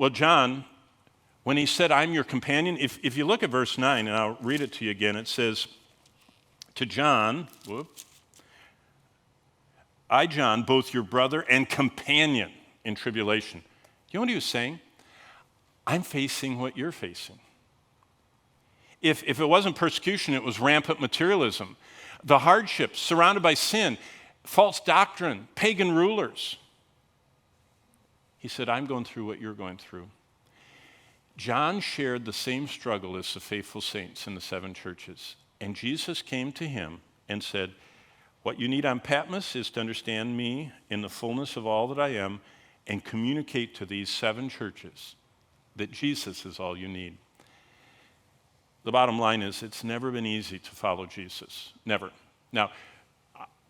Well, John, when he said, I'm your companion, if you look at verse 9, and I'll read it to you again, it says, to John, I, John, both your brother and companion in tribulation. You know what he was saying? I'm facing what you're facing. If it wasn't persecution, it was rampant materialism, the hardships, surrounded by sin, false doctrine, pagan rulers. He said, I'm going through what you're going through. John shared the same struggle as the faithful saints in the 7 churches. And Jesus came to him and said, what you need on Patmos is to understand me in the fullness of all that I am and communicate to these 7 churches that Jesus is all you need. The bottom line is it's never been easy to follow Jesus. Never. Now,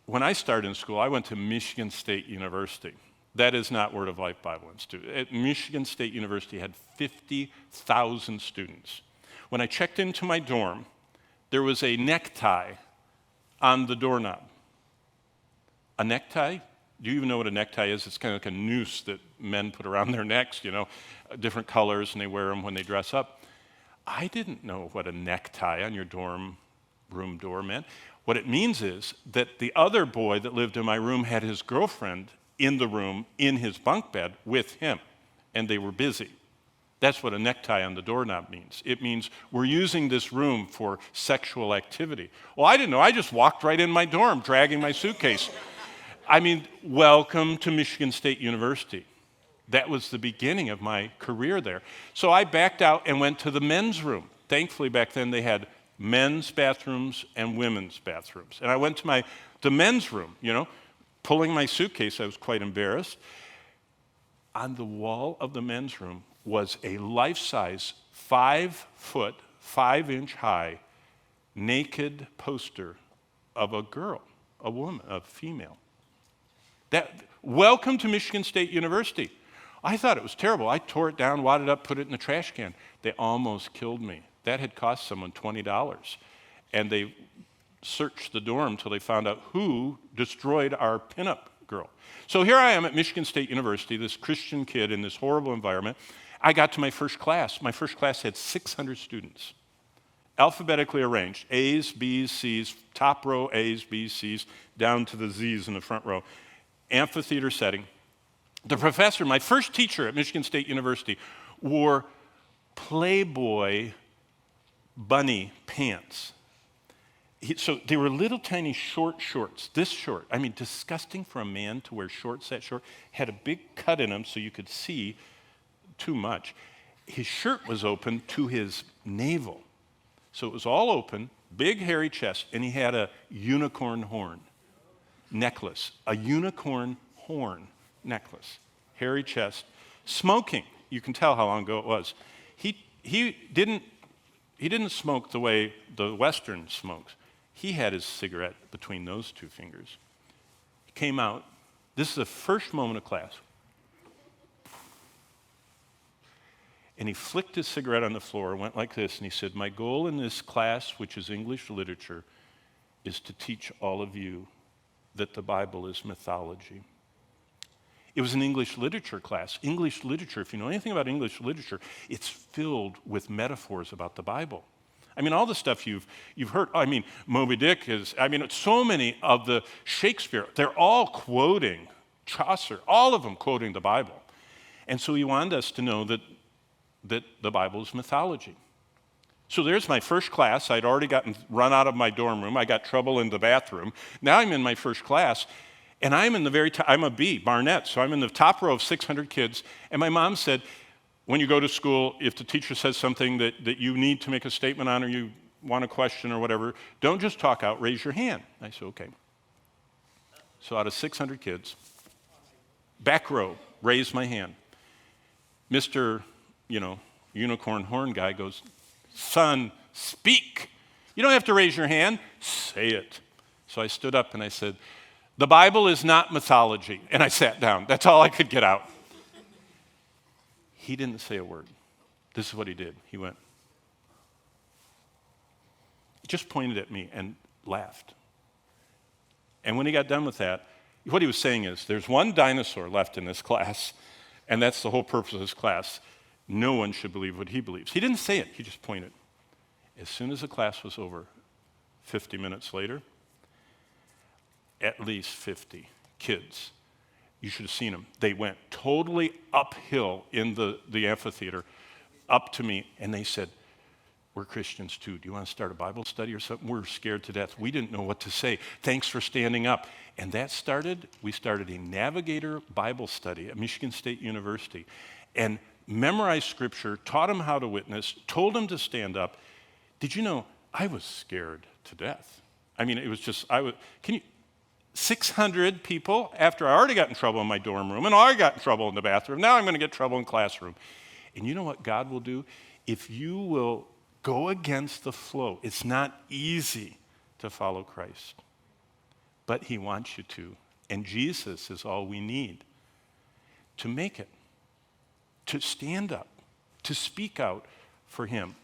when I started in school, I went to Michigan State University. That is not Word of Life Bible Institute. At Michigan State University had 50,000 students. When I checked into my dorm, there was a necktie on the doorknob. A necktie? Do you even know what a necktie is? It's kind of like a noose that men put around their necks, different colors, and they wear them when they dress up. I didn't know what a necktie on your dorm room door meant. What it means is that the other boy that lived in my room had his girlfriend in the room in his bunk bed with him, and they were busy. That's what a necktie on the doorknob means. It means we're using this room for sexual activity. Well, I didn't know. I just walked right in my dorm, dragging my suitcase. Welcome to Michigan State University. That was the beginning of my career there. So I backed out and went to the men's room. Thankfully, back then they had men's bathrooms and women's bathrooms. And I went to the men's room, pulling my suitcase. I was quite embarrassed. On the wall of the men's room was a life-size, 5-foot, 5-inch high, naked poster of a girl, a woman, a female. Welcome to Michigan State University. I thought it was terrible. I tore it down, wadded up, put it in the trash can. They almost killed me. That had cost someone $20. And they searched the dorm until they found out who destroyed our pinup girl. So here I am at Michigan State University, this Christian kid in this horrible environment. I got to my first class. My first class had 600 students, alphabetically arranged, A's, B's, C's, top row A's, B's, C's, down to the Z's in the front row. Amphitheater setting. The professor, my first teacher at Michigan State University, wore Playboy bunny pants. So they were little tiny short shorts, this short. Disgusting for a man to wear shorts that short. Had a big cut in them so you could see too much. His shirt was open to his navel. So it was all open, big hairy chest, and he had a unicorn horn necklace. A unicorn horn necklace, hairy chest, smoking. You can tell how long ago it was. He didn't smoke the way the Western smokes. He had his cigarette between those 2 fingers. He came out. This is the first moment of class. And he flicked his cigarette on the floor, went like this, and he said, my goal in this class, which is English literature, is to teach all of you that the Bible is mythology. It was an English literature class. English literature, if you know anything about English literature, it's filled with metaphors about the Bible. All the stuff you've heard. Moby Dick is, so many of the Shakespeare, they're all quoting Chaucer, all of them quoting the Bible. And so he wanted us to know that the Bible is mythology. So there's my first class. I'd already gotten run out of my dorm room. I got trouble in the bathroom. Now I'm in my first class, and I'm in the very top. I'm a B, Barnett, so I'm in the top row of 600 kids. And my mom said, when you go to school, if the teacher says something that you need to make a statement on or you want a question or whatever, don't just talk out, raise your hand. I said, okay. So out of 600 kids, back row, raised my hand. Mr., unicorn horn guy goes, son, speak. You don't have to raise your hand, say it. So I stood up and I said, the Bible is not mythology. And I sat down. That's all I could get out. He didn't say a word. This is what he did. He went, he just pointed at me and laughed. And when he got done with that, what he was saying is, there's one dinosaur left in this class, and that's the whole purpose of this class. no one should believe what he believes. He didn't say it, he just pointed. As soon as the class was over, 50 minutes later, at least 50 kids, you should have seen them. They went totally uphill in the amphitheater up to me, and they said, we're Christians too. Do you want to start a Bible study or something? We're scared to death. We didn't know what to say. Thanks for standing up. And we started a Navigator Bible study at Michigan State University and memorized scripture, taught them how to witness, told them to stand up. Did you know I was scared to death? I mean, it was just, 600 people after I already got in trouble in my dorm room and I already got in trouble in the bathroom. Now I'm going to get trouble in classroom. And you know what God will do? If you will go against the flow. It's not easy to follow Christ, but he wants you to. And Jesus is all we need to make it, to stand up, to speak out for him.